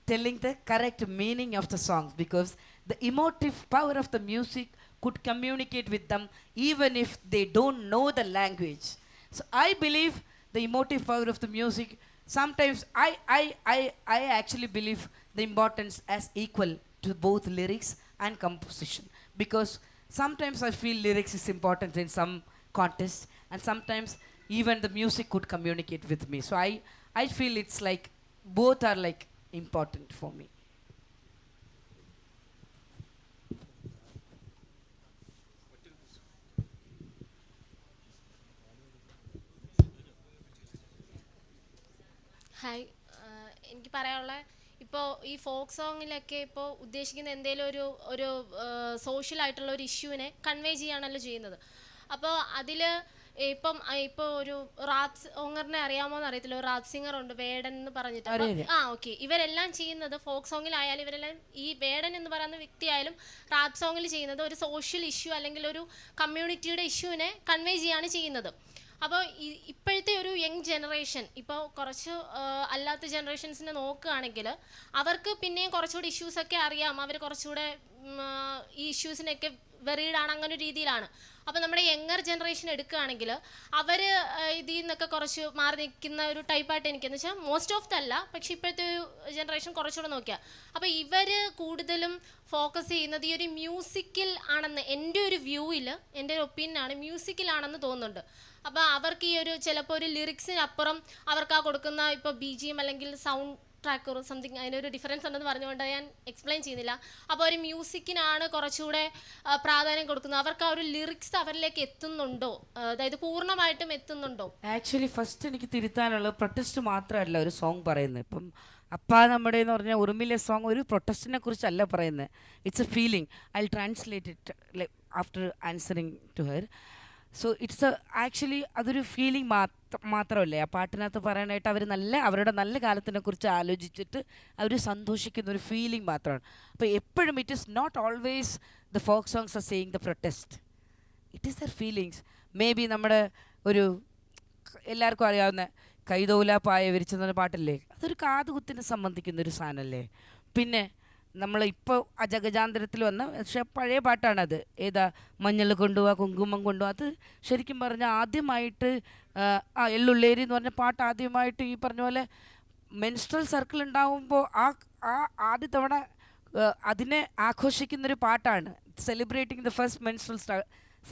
telling the correct meaning of the songs because the emotive power of the music could communicate with them even if they don't know the language. So I believe the emotive power of the music, sometimes I actually believe the importance as equal to both lyrics and composition because sometimes I feel lyrics is important in some context and sometimes even the music could communicate with me. So I feel it's like both are like important for me. Hi, എനിക്ക് പറയാനുള്ള ഇപ്പോൾ ഈ folk സോങ്ങിലൊക്കെ ഇപ്പോൾ ഉദ്ദേശിക്കുന്ന എന്തെങ്കിലും ഒരു social ആയിട്ടുള്ള ഒരു ഇഷ്യൂവിനെ കൺവേ ചെയ്യാണല്ലോ ചെയ്യുന്നത്. അപ്പോൾ അതിൽ ഇപ്പോൾ ഒരു റാത്ത് ഓങ്ങറിനെ അറിയാമോന്ന് അറിയത്തില്ല, ഒരു റാത്ത് സിംഗർ ഉണ്ട് വേടൻ എന്ന് പറഞ്ഞിട്ട്. അപ്പം അറിയാം. ഓക്കെ, ഇവരെല്ലാം ചെയ്യുന്നത് ഫോക്ക് സോങ്ങിലായാലും ഇവരെല്ലാം ഈ വേടൻ എന്ന് പറയുന്ന വ്യക്തിയായാലും റാപ്പ് സോങ്ങിൽ ചെയ്യുന്നത് ഒരു സോഷ്യൽ ഇഷ്യൂ അല്ലെങ്കിൽ ഒരു കമ്മ്യൂണിറ്റിയുടെ ഇഷ്യൂവിനെ കൺവേ ചെയ്യാണ് ചെയ്യുന്നത്. അപ്പോൾ ഇപ്പോഴത്തെ ഒരു യങ് ജനറേഷൻ ഇപ്പോൾ കുറച്ച് അല്ലാത്ത ജനറേഷൻസിനെ നോക്കുകയാണെങ്കിൽ അവർക്ക് പിന്നെയും കുറച്ചുകൂടി ഇഷ്യൂസൊക്കെ അറിയാം, അവർ കുറച്ചുകൂടെ ഈ ഇഷ്യൂസിനൊക്കെ വെറീഡാണ്, അങ്ങനെ ഒരു രീതിയിലാണ്. അപ്പോൾ നമ്മുടെ യങ്ങർ ജനറേഷൻ എടുക്കുകയാണെങ്കിൽ അവർ ഇതിൽ നിന്നൊക്കെ കുറച്ച് മാറി നിൽക്കുന്ന ഒരു ടൈപ്പായിട്ട് എനിക്കെന്ന് വെച്ചാൽ മോസ്റ്റ് ഓഫ് ദ അല്ല, പക്ഷേ ഇപ്പോഴത്തെ ഒരു ജനറേഷൻ കുറച്ചുകൂടെ നോക്കിയാൽ അപ്പോൾ ഇവർ കൂടുതലും ഫോക്കസ് ചെയ്യുന്നത് ഈ ഒരു മ്യൂസിക്കിൽ ആണെന്ന് എൻ്റെ ഒരു വ്യൂവിൽ, എൻ്റെ ഒരു ഒപ്പീനിയനാണ്, മ്യൂസിക്കിലാണെന്ന് തോന്നുന്നുണ്ട്. അപ്പോൾ അവർക്ക് ഈ ഒരു ചിലപ്പോൾ ഒരു ലിറിക്സിനപ്പുറം അവർക്ക് ആ കൊടുക്കുന്ന ഇപ്പോൾ BGM അല്ലെങ്കിൽ സൗണ്ട് ട്രാക്കർ സംതിങ്, അതിനൊരു ഡിഫറൻസ് ഉണ്ടെന്ന് പറഞ്ഞുകൊണ്ട് ഞാൻ എക്സ്പ്ലെയിൻ ചെയ്യുന്നില്ല. അപ്പോൾ ഒരു മ്യൂസിക്കിനാണ് കുറച്ചുകൂടെ പ്രാധാന്യം കൊടുക്കുന്നത്. അവർക്ക് ആ ഒരു ലിറിക്സ് അവരിലേക്ക് എത്തുന്നുണ്ടോ, അതായത് പൂർണ്ണമായിട്ടും എത്തുന്നുണ്ടോ? ആക്ച്വലി ഫസ്റ്റ് എനിക്ക് തിരുത്താനുള്ളത് പ്രൊട്ടസ്റ്റ് മാത്രമല്ല ഒരു സോങ് പറയുന്നത്. ഇപ്പം അപ്പ നമ്മുടെ എന്ന് പറഞ്ഞാൽ ഉറുമിലെ സോങ് ഒരു പ്രൊട്ടസ്റ്റിനെ കുറിച്ചല്ല പറയുന്നത്. It's a feeling. I translate it after answering to her. So it's actually അതൊരു ഫീലിംഗ് മാത്രമല്ലേ ആ പാട്ടിനകത്ത് പറയാനായിട്ട്. അവരുടെ നല്ല കാലത്തിനെ കുറിച്ച് ആലോചിച്ചിട്ട് അവർ സന്തോഷിക്കുന്ന ഒരു ഫീലിംഗ് മാത്രമാണ്. അപ്പോൾ എപ്പോഴും it is not always the folk songs are saying the protest, it is their feelings. Maybe നമ്മുടെ ഒരു എല്ലാവർക്കും അറിയാവുന്ന കൈതോല പായ വിരിച്ചെന്ന പാട്ടില്ലേ, അതൊരു കാതുകുത്തിനെ സംബന്ധിക്കുന്ന ഒരു സാധനമല്ലേ. പിന്നെ നമ്മൾ ഇപ്പോൾ അജഗജാന്തരത്തിൽ വന്ന പക്ഷേ പഴയ പാട്ടാണത്. ഏതാ മഞ്ഞൾ കൊണ്ടുപോവാ കുങ്കുമം കൊണ്ടുപോവാ, അത് ശരിക്കും പറഞ്ഞാൽ ആദ്യമായിട്ട് എള്ളുള്ളേരി എന്ന് പറഞ്ഞ പാട്ട് ആദ്യമായിട്ട് ഈ പറഞ്ഞ പോലെ മെൻസ്ട്രൽ സർക്കിൾ ഉണ്ടാവുമ്പോൾ ആ ആദ്യ തവണ അതിനെ ആഘോഷിക്കുന്നൊരു പാട്ടാണ്. Celebrating the first menstrual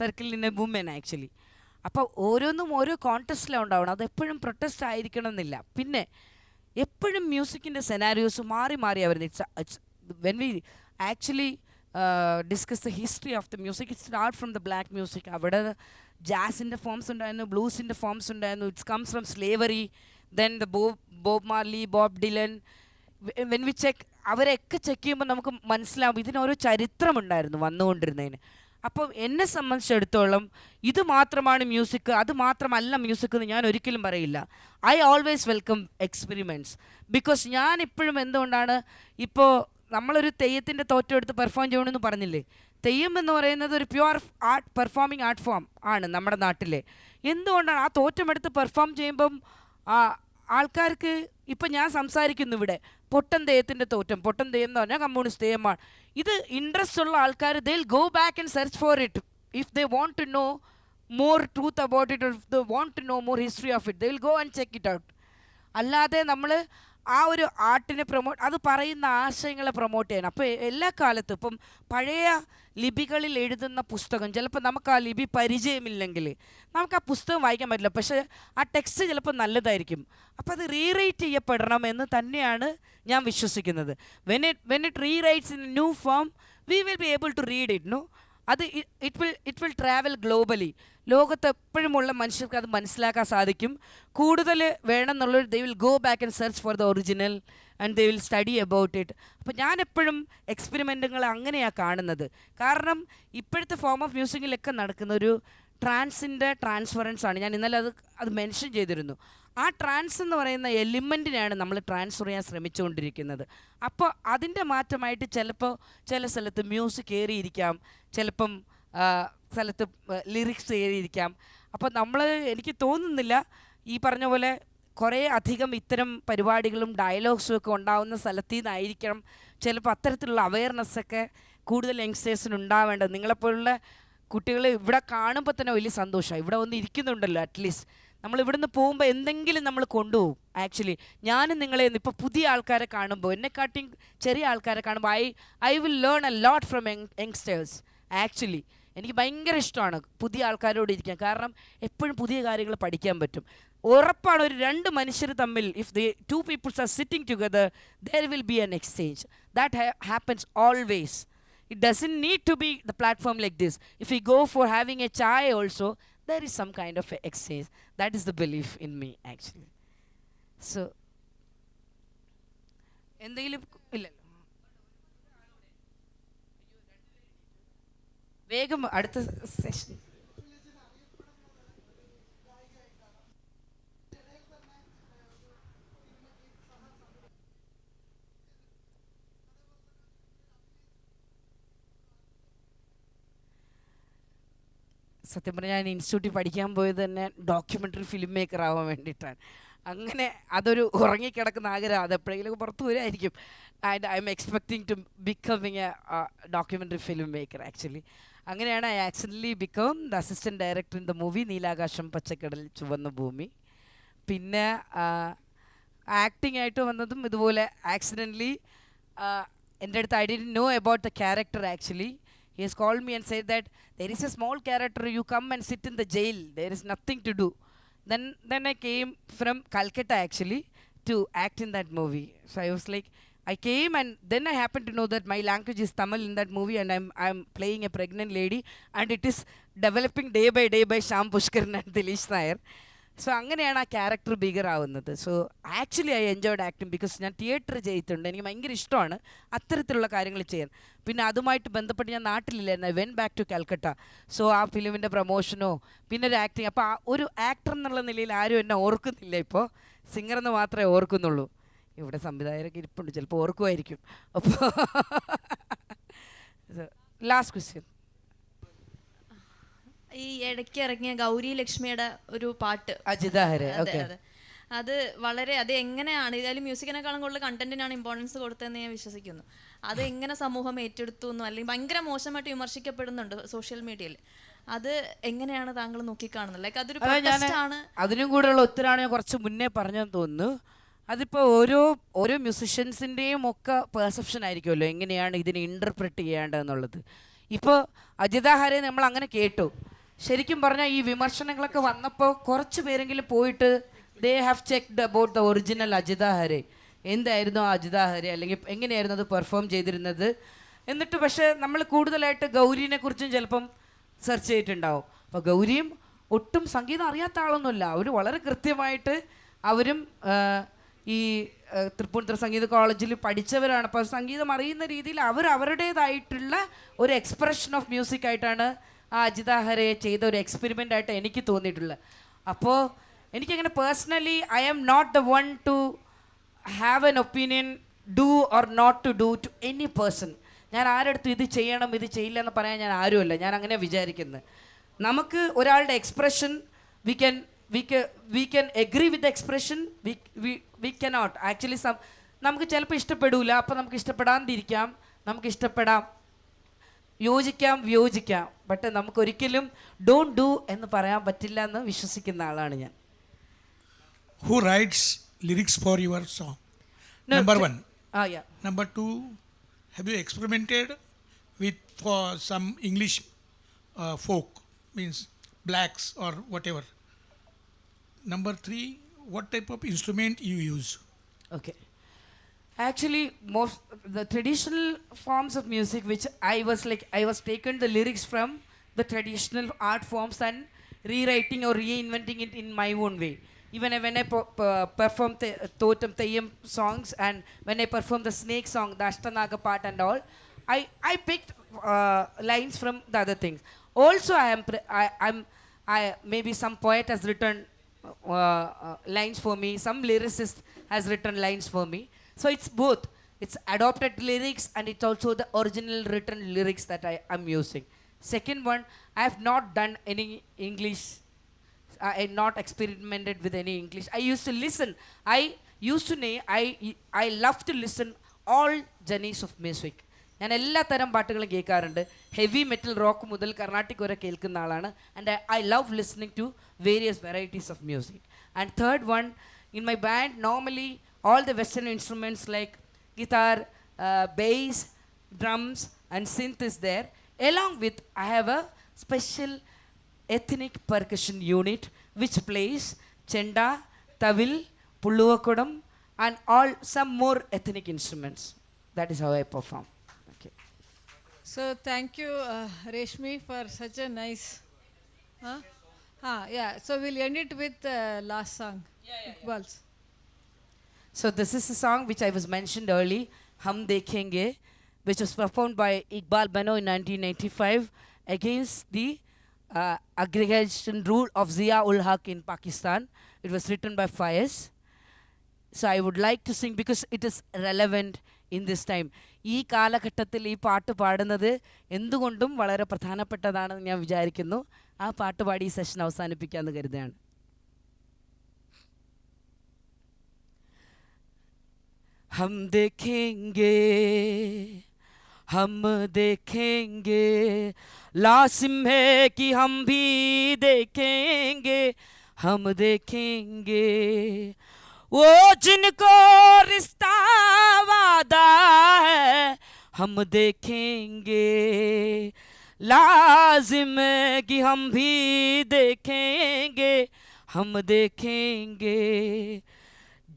circle in a woman actually. അപ്പോൾ ഓരോന്നും ഓരോ കോൺടെസ്റ്റിലാണ് ഉണ്ടാവണം, അതെപ്പോഴും പ്രൊട്ടസ്റ്റ് ആയിരിക്കണം എന്നില്ല. പിന്നെ എപ്പോഴും മ്യൂസിക്കിൻ്റെ സെനാരിയോസ് മാറി വരുന്നത്. It's when we actually discuss the history of the music, it start from the black music. അവിടെ ജാസിൻ്റെ ഫോംസ് ഉണ്ടായിരുന്നു, ബ്ലൂസിൻ്റെ ഫോംസ് ഉണ്ടായിരുന്നു. It's comes from slavery. Then the Bob Marley, Bob Dylan. When we check അവരെയൊക്കെ check ചെയ്യുമ്പോൾ നമുക്ക് മനസ്സിലാവും ഇതിനോരോ ചരിത്രമുണ്ടായിരുന്നു വന്നുകൊണ്ടിരുന്നതിന്. അപ്പോൾ എന്നെ സംബന്ധിച്ചിടത്തോളം ഇത് മാത്രമാണ് മ്യൂസിക്, അത് മാത്രമല്ല മ്യൂസിക് എന്ന് ഞാൻ ഒരിക്കലും പറയില്ല. I always welcome experiments. Because ഞാൻ ഇപ്പോഴും എന്തുകൊണ്ടാണ് ഇപ്പോൾ നമ്മളൊരു തെയ്യത്തിൻ്റെ തോറ്റം എടുത്ത് പെർഫോം ചെയ്യണമെന്ന് പറഞ്ഞില്ലേ, തെയ്യം എന്ന് പറയുന്നത് ഒരു പ്യുവർ പെർഫോമിംഗ് ആർട്ട് ഫോം ആണ് നമ്മുടെ നാട്ടിലെ. എന്തുകൊണ്ടാണ് ആ തോറ്റം എടുത്ത് പെർഫോം ചെയ്യുമ്പം ആൾക്കാർക്ക് ഇപ്പം ഞാൻ സംസാരിക്കുന്നു ഇവിടെ പൊട്ടൻ തെയ്യത്തിൻ്റെ തോറ്റം, പൊട്ടൻ തെയ്യം എന്ന് പറഞ്ഞാൽ കമ്മ്യൂണിസ്റ്റ് തെയ്യമാണ്. ഇത് ഇൻട്രസ്റ്റ് ഉള്ള ആൾക്കാർ they will go back and search for it if they want to know more truth about it, if they want to know more history of it, they will go and check it out. അല്ലാതെ നമ്മൾ ആ ഒരു ആർട്ടിനെ അത് പറയുന്ന ആശയങ്ങളെ promote ചെയ്യണം. അപ്പോൾ എല്ലാ കാലത്തും ഇപ്പം പഴയ ലിപികളിൽ എഴുതുന്ന പുസ്തകം ചിലപ്പോൾ നമുക്ക് ആ ലിപി പരിചയമില്ലെങ്കിൽ നമുക്ക് ആ പുസ്തകം വായിക്കാൻ പറ്റില്ല, പക്ഷേ ആ ടെക്സ്റ്റ് ചിലപ്പോൾ നല്ലതായിരിക്കും. അപ്പോൾ അത് റീറൈറ്റ് ചെയ്യപ്പെടണം എന്ന് തന്നെയാണ് ഞാൻ വിശ്വസിക്കുന്നത്. When it rewrites in new form we will be able to read it. No, അത് ഇറ്റ് വിൽ ട്രാവൽ ഗ്ലോബലി. ലോകത്ത് എപ്പോഴുമുള്ള മനുഷ്യർക്ക് അത് മനസ്സിലാക്കാൻ സാധിക്കും. കൂടുതൽ വേണമെന്നുള്ളൊരു they will go back and search for the original and they will study about it. അപ്പോൾ ഞാൻ എപ്പോഴും എക്സ്പെരിമെൻറ്റുകൾ അങ്ങനെയാണ് കാണുന്നത്. കാരണം ഇപ്പോഴത്തെ ഫോം ഓഫ് മ്യൂസിക്കിലൊക്കെ നടക്കുന്ന ഒരു ട്രാൻസിൻ്റെ ട്രാൻസ്ഫറൻസ് ആണ്. ഞാൻ ഇന്നലെ അത് മെൻഷൻ ചെയ്തിരുന്നു. ആ ട്രാൻസ് എന്ന് പറയുന്ന എലിമെൻറ്റിനെയാണ് നമ്മൾ ട്രാൻസ്ഫർ ചെയ്യാൻ ശ്രമിച്ചുകൊണ്ടിരിക്കുന്നത്. അപ്പോൾ അതിൻ്റെ മാറ്റമായിട്ട് ചിലപ്പോൾ ചില സ്ഥലത്ത് മ്യൂസിക് ഏറിയിരിക്കാം, ചിലപ്പം സ്ഥലത്ത് ലിറിക്സ് ഏറിയിരിക്കാം. അപ്പോൾ എനിക്ക് തോന്നുന്നില്ല ഈ പറഞ്ഞ പോലെ കുറേ അധികം ഇത്തരം പരിപാടികളും ഡയലോഗ്സും ഒക്കെ ഉണ്ടാവുന്ന സ്ഥലത്തു നിന്നായിരിക്കണം ചിലപ്പോൾ അത്തരത്തിലുള്ള അവയർനെസ്സൊക്കെ കൂടുതൽ യങ്സ്റ്റേഴ്സിന് ഉണ്ടാവേണ്ടത്. നിങ്ങളെപ്പോലുള്ള കുട്ടികൾ ഇവിടെ കാണുമ്പോൾ തന്നെ വലിയ സന്തോഷമാണ്. ഇവിടെ വന്ന് ഇരിക്കുന്നുണ്ടല്ലോ, അറ്റ്ലീസ്റ്റ് നമ്മൾ ഇവിടുന്ന് പോകുമ്പോൾ എന്തെങ്കിലും നമ്മൾ കൊണ്ടുപോകും. ആക്ച്വലി ഞാനും നിങ്ങളെ ഇപ്പോൾ പുതിയ ആൾക്കാരെ കാണുമ്പോൾ, എന്നെക്കാട്ടി ചെറിയ ആൾക്കാരെ കാണുമ്പോൾ I will learn a lot from youngsters. Actually എനിക്ക് ഭയങ്കര ഇഷ്ടമാണ് പുതിയ ആൾക്കാരോട് ഇരിക്കാൻ, കാരണം എപ്പോഴും പുതിയ കാര്യങ്ങൾ പഠിക്കാൻ പറ്റും. ഉറപ്പാണ് ഒരു രണ്ട് മനുഷ്യർ തമ്മിൽ if they two peoples are sitting together there will be an exchange. That happens always. It doesn't need to be the platform like this. If we go for having a chai also, there is some kind of exchange. That is the belief in me actually. So എന്തെങ്കിലും ഇല്ല, വേഗം അടുത്ത session. സത്യം പറഞ്ഞാൽ ഞാൻ ഇൻസ്റ്റിറ്റ്യൂട്ടിൽ പഠിക്കാൻ പോയത് തന്നെ ഡോക്യുമെൻ്ററി ഫിലിം മേക്കർ ആവാൻ വേണ്ടിയിട്ടാണ്. അങ്ങനെ അതൊരു ഉറങ്ങിക്കിടക്കുന്ന ആഗ്രഹം, അത് എപ്പോഴെങ്കിലും പുറത്ത് വരുമായിരിക്കും. And I'm expecting to becoming a documentary film maker actually. അങ്ങനെയാണ് I actually become the assistant director in the movie Neelakasham Pachakadal Chuvanna Bhoomi. പിന്നെ ആക്ടിംഗ് ആയിട്ട് വന്നതും ഇതുപോലെ ആക്സിഡൻ്റലി എൻ്റെ അടുത്ത് I didn't know about the character actually. He has called me and said that there is a small character, you come and sit in the jail, there is nothing to do. Then I came from Calcutta actually to act in that movie. So I was like, I came and then I happened to know that my language is Tamil in that movie, and I'm playing a pregnant lady, and it is developing day by Sham Pushkaran and Dilish Nair. So അങ്ങനെയാണ് ആ character bigger ആവുന്നത്. So actually I enjoyed acting because ഞാൻ theatre ചെയ്തിട്ടുണ്ട്, എനിക്ക് ഭയങ്കര ഇഷ്ടമാണ് അത്തരത്തിലുള്ള കാര്യങ്ങൾ ചെയ്യാൻ. പിന്നെ അതുമായിട്ട് ബന്ധപ്പെട്ട് ഞാൻ നാട്ടിലില്ലായിരുന്നു, I went back to Calcutta. So ആ ഫിലിമിൻ്റെ പ്രൊമോഷനോ പിന്നെ ഒരു ആക്ടിങ്, അപ്പോൾ ആ ഒരു ആക്ടർ എന്നുള്ള നിലയിൽ ആരും എന്നെ ഓർക്കുന്നില്ല ഇപ്പോൾ, സിംഗർ എന്ന് മാത്രമേ ഓർക്കുന്നുള്ളൂ. ഇവിടെ സംവിധായകരൊക്കെ ഇരിപ്പുണ്ട്, ചിലപ്പോൾ ഓർക്കുമായിരിക്കും. അപ്പോൾ ലാസ്റ്റ് ക്വസ്റ്റ്യൻ, ഈ ഇടയ്ക്ക് ഇറങ്ങിയ ഗൗരി ലക്ഷ്മിയുടെ ഒരു പാട്ട് അജിതാഹരെ, അതെ അതെ, അത് വളരെ, അത് എങ്ങനെയാണ്, ഇതായാലും മ്യൂസിക്കിനേക്കാളും കൂടുതൽ കണ്ടന്റിനാണ് ഇമ്പോർട്ടൻസ് കൊടുത്തതെന്ന് ഞാൻ വിശ്വസിക്കുന്നു. അത് എങ്ങനെ സമൂഹം ഏറ്റെടുത്തു എന്നോ അല്ലെങ്കിൽ ഭയങ്കര മോശമായിട്ട് വിമർശിക്കപ്പെടുന്നുണ്ട് സോഷ്യൽ മീഡിയയിൽ, അത് എങ്ങനെയാണ് താങ്കൾ നോക്കിക്കാണുന്നത്? ലൈക്ക് അതൊരു പ്രൊട്ടസ്റ്റ് ആണ്? അതിനും കൂടെയുള്ള ഉത്തരമാണ് ഞാൻ കുറച്ച് മുന്നേ പറഞ്ഞെന്ന് തോന്നുന്നു. അതിപ്പോൾ ഓരോ മ്യൂസിഷ്യൻസിൻ്റെയും ഒക്കെ പെർസെപ്ഷൻ ആയിരിക്കുമല്ലോ എങ്ങനെയാണ് ഇതിനെ ഇൻ്റർപ്രറ്റ് ചെയ്യേണ്ടതെന്നുള്ളത്. ഇപ്പോൾ അജിതാഹരെ നമ്മൾ അങ്ങനെ കേട്ടു, ശരിക്കും പറഞ്ഞാൽ ഈ വിമർശനങ്ങളൊക്കെ വന്നപ്പോൾ കുറച്ച് പേരെങ്കിലും പോയിട്ട് they have checked about the original Ajitha Hare, എന്തായിരുന്നു ആ അജിതാഹരെ, അല്ലെങ്കിൽ എങ്ങനെയായിരുന്നു അത് പെർഫോം ചെയ്തിരുന്നത് എന്നിട്ട്. പക്ഷേ നമ്മൾ കൂടുതലായിട്ട് ഗൗരീനെ കുറിച്ചും ചിലപ്പം സെർച്ച് ചെയ്തിട്ടുണ്ടാവും. അപ്പോൾ ഗൗരിയും ഒട്ടും സംഗീതം അറിയാത്ത ആളൊന്നുമില്ല, അവർ വളരെ കൃത്യമായിട്ട് അവരും ഈ തൃപ്പൂണിത്തുറ സംഗീത കോളേജിൽ പഠിച്ചവരാണ്. അപ്പോൾ സംഗീതം അറിയുന്ന രീതിയിൽ അവരുടേതായിട്ടുള്ള ഒരു എക്സ്പ്രഷൻ ഓഫ് മ്യൂസിക് ആയിട്ടാണ് ആ അജിതാഹരെ ചെയ്ത ഒരു എക്സ്പെരിമെൻ്റ് ആയിട്ട് എനിക്ക് തോന്നിയിട്ടുള്ളത്. അപ്പോൾ എനിക്കങ്ങനെ personally I am not the one to have an opinion do or not to do to any person. ഞാൻ ആരെടുത്തും ഇത് ചെയ്യണം ഇത് ചെയ്യില്ല എന്ന് പറയാൻ ഞാൻ ആരുമല്ല, ഞാൻ അങ്ങനെ വിചാരിക്കുന്നത്. നമുക്ക് ഒരാളുടെ expression we can agree with the expression, we cannot actually നമുക്ക് ചിലപ്പോൾ ഇഷ്ടപ്പെടില്ല, അപ്പോൾ നമുക്ക് ഇഷ്ടപ്പെടാതിരിക്കാം, നമുക്ക് ഇഷ്ടപ്പെടാം, യോജിക്കാം വിയോജിക്കാം, ബട്ട് നമുക്കൊരിക്കലും ഡോണ്ട് ഡു എന്ന് പറയാൻ പറ്റില്ല എന്ന് വിശ്വസിക്കുന്ന ആളാണ് ഞാൻ. Who writes lyrics for your song? No, Number one. Yeah. Number two, have you experimented with for some English folk, means blacks or whatever? Number three, what type of instrument you use? Okay. Actually, most the traditional forms of music, which I was taken the lyrics from the traditional art forms and rewriting or reinventing it in my own way. Even when I perform Totem Theyyam songs, and when I perform the snake song, the Ashtanaga part and all, I picked lines from the other things. Also, maybe some poet has written lines for me, some lyricist has written lines for me. So it's both, it's adopted lyrics and it's also the original written lyrics that I am using. Second one, I have not done any English, I not experimented with any English. I used to listen, I love to listen all genres of music. ഞാൻ എല്ലാ തരം പാട്ടുകളും കേൾക്കാറുണ്ട്, heavy metal rock മുതൽ കർണാട്ടിക് വരെ കേൾക്കുന്ന ആളാണ്. And I love listening to various varieties of music. And third one, in my band normally all the western instruments like guitar, bass, drums and synth is there. Along with I have a special ethnic percussion unit which plays chenda, tawil, pulluvakodam and all some more ethnic instruments. That is how I perform. Okay. So thank you, Resmi, for such a nice. Yeah. So we'll end it with last song. Iqbal's. So this is a song which I was mentioned early, Hum Dekhenge, which was performed by Iqbal Bano in 1985 against the aggregation rule of Zia ul Haq in Pakistan. It was written by Faiz. So I would like to sing because it is relevant in this time. ഈ കാലഘട്ടത്തിൽ ഈ പാട്ട് പാടുന്നത് എന്തുകൊണ്ടും വളരെ പ്രധാനപ്പെട്ടതാണെന്ന് ഞാൻ വിചാരിക്കുന്നു. ആ പാട്ട് പാടി ഈ സെഷൻ അവസാനിപ്പിക്കാമെന്ന് കരുതുകയാണ്. हम देखेंगे लाजिम है कि हम भी देखेंगे, हम देखेंगे वो जिनको रिश्ता वादा है, हम देखेंगे, लाजिम है कि हम भी देखेंगे, हम देखेंगे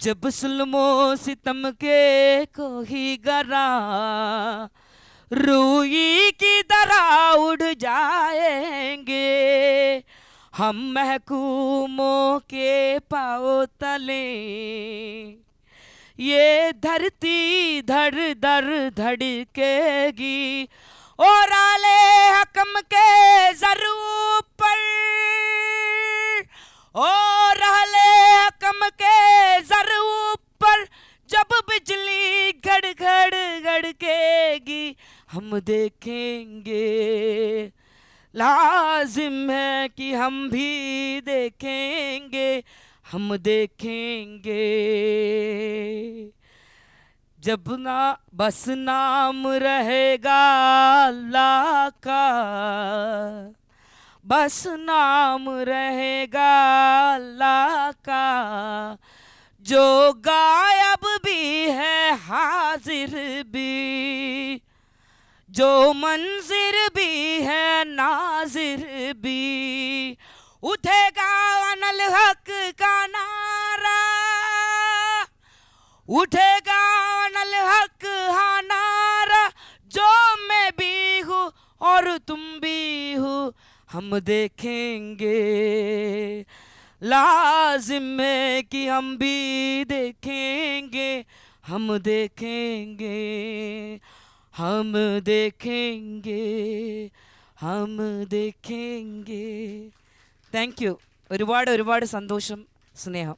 जब जुल्मो सितम के कोई गरा रूई की तरह उड़ जाएंगे, हम महकूमों के पाँव तले ये धरती धड़ धड़ धड़केगी, और आले हकम के जरू पर, और आले हकम के जरू पर जब बिजली घड़ घड़ गड़केगी, हम देखेंगे, लाजिम है कि हम भी देखेंगे, हम देखेंगे जब ना बस नाम रहेगा अल्लाह का, बस नाम रहेगा अल्लाह का, जो गायब भी है हाजिर भी, जो मंजिर भी है नाजिर भी, उठेगा अनल हक का नारा, उठेगा अनल हक हा नारा, जो मैं भी हूँ और तुम भी हो, हम देखेंगे, लाजिम है कि हम भी देखेंगे, हम देखेंगे, हम देखेंगे, हम देखेंगे. Thank you. ഒരുപാട് ഒരുപാട് സന്തോഷം, സ്നേഹം.